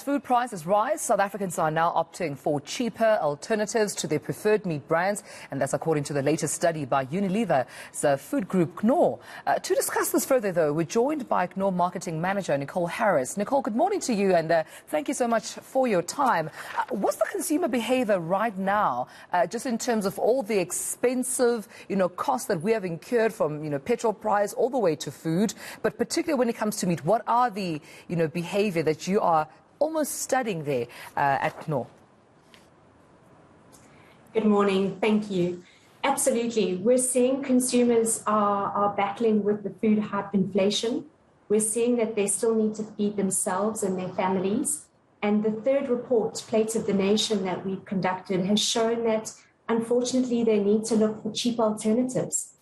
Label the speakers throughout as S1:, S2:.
S1: As food prices rise, South Africans are now opting for cheaper alternatives to their preferred meat brands, and that's according to the latest study by Unilever's food group Knorr. To discuss this further, though, we're joined by Knorr marketing manager Nicole Harris. Nicole, good morning to you, and thank you so much for your time. What's the consumer behavior right now, just in terms of all the expensive, costs that we have incurred from, petrol price all the way to food, but particularly when it comes to meat? What are the, behavior that you are almost studying there at Knorr?
S2: Good morning. Thank you. Absolutely. We're seeing consumers are battling with the food hyperinflation. We're seeing that they still need to feed themselves and their families. And the third report, Plates of the Nation, that we've conducted has shown that, unfortunately, they need to look for cheap alternatives.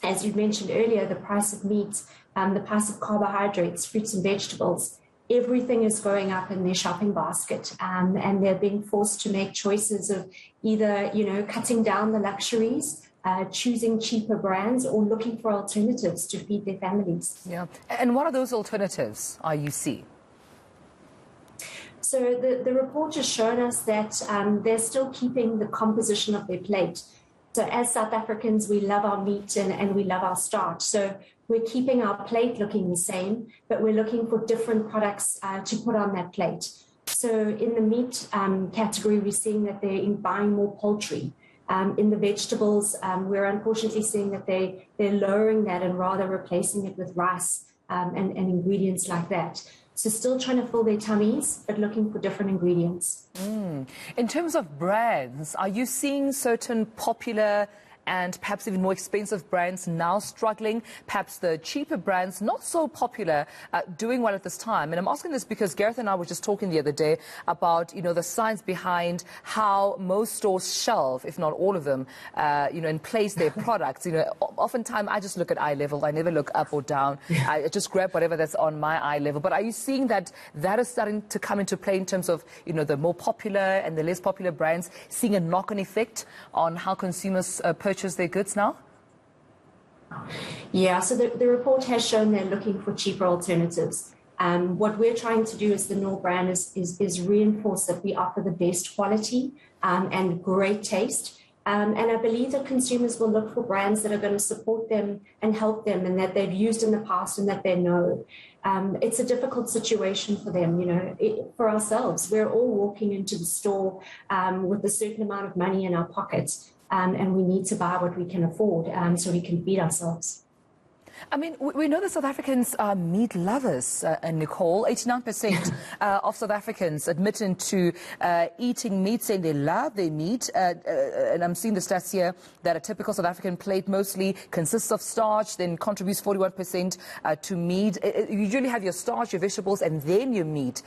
S2: As you mentioned earlier, the price of meat, the price of carbohydrates, fruits and vegetables, everything is going up in their shopping basket, and they're being forced to make choices of either, cutting down the luxuries, choosing cheaper brands, or looking for alternatives to feed their families.
S1: Yeah. And what are those alternatives you see?
S2: So the report has shown us that they're still keeping the composition of their plate. So as South Africans, we love our meat and we love our starch. So we're keeping our plate looking the same, but we're looking for different products to put on that plate. So in the meat category, we're seeing that they're buying more poultry. In the vegetables, we're unfortunately seeing that they're lowering that and rather replacing it with rice and ingredients like that. So still trying to fill their tummies, but looking for different ingredients.
S1: In terms of brands, are you seeing certain popular and perhaps even more expensive brands now struggling, perhaps the cheaper brands not so popular doing well at this time? And I'm asking this because Gareth and I were just talking the other day about, the science behind how most stores shelve, if not all of them, and place their products. Oftentimes I just look at eye level. I never look up or down. I just grab whatever that's on my eye level. But are you seeing that is starting to come into play in terms of, the more popular and the less popular brands, seeing a knock-on effect on how consumers purchase their goods now?
S2: Yeah, so the report has shown they're looking for cheaper alternatives. What we're trying to do as the Knorr brand is reinforce that we offer the best quality and great taste. And I believe that consumers will look for brands that are going to support them and help them, and that they've used in the past and that they know. It's a difficult situation for them, for ourselves. We're all walking into the store with a certain amount of money in our pockets. And we need to buy what we can afford so we can feed ourselves.
S1: I mean, we know that South Africans are meat lovers, and Nicole, 89% of South Africans admitting to eating meat, saying they love their meat. And I'm seeing the stats here that a typical South African plate mostly consists of starch, then contributes 41% to meat. You usually have your starch, your vegetables, and then your meat.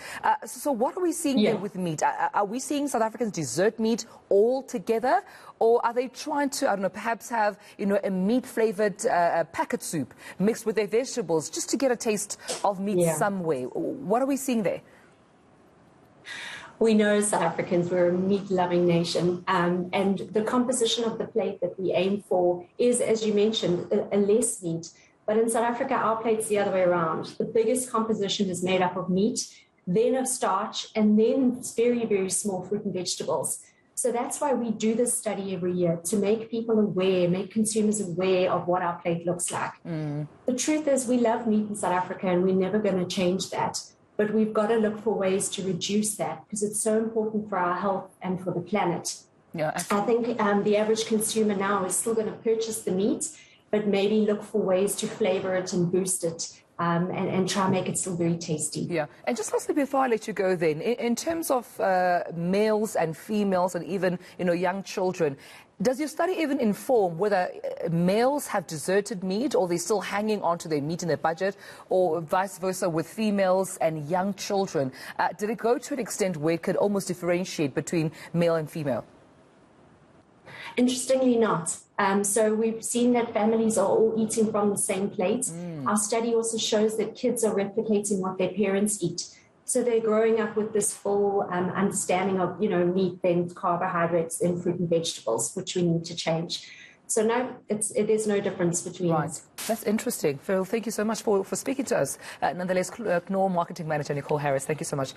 S1: So what are we seeing there with meat? Are we seeing South Africans desert meat altogether? Or are they trying to, I don't know, perhaps have, a meat-flavored packet soup mixed with their vegetables just to get a taste of meat some way? What are we seeing there?
S2: We know South Africans, we're a meat-loving nation, and the composition of the plate that we aim for is, as you mentioned, a less meat. But in South Africa, our plate's the other way around. The biggest composition is made up of meat, then of starch, and then very, very small fruit and vegetables. So that's why we do this study every year, to make people aware, make consumers aware of what our plate looks like. The truth is, we love meat in South Africa, and we're never going to change that. But we've got to look for ways to reduce that, because it's so important for our health and for the planet. I think the average consumer now is still going to purchase the meat, but maybe look for ways to flavor it and boost it. And try and make it still very tasty. Yeah.
S1: And just lastly, before I let you go then, in terms of males and females and even, young children, does your study even inform whether males have deserted meat or they're still hanging on to their meat in their budget, or vice versa with females and young children? Did it go to an extent where it could almost differentiate between male and female?
S2: Interestingly not. So we've seen that families are all eating from the same plate. Our study also shows that kids are replicating what their parents eat. So they're growing up with this full understanding of, meat, then carbohydrates, then fruit and vegetables, which we need to change. So no, there's no difference between us.
S1: That's interesting. Phil, thank you so much for speaking to us. Nonetheless, Knorr marketing manager Nicole Harris, thank you so much.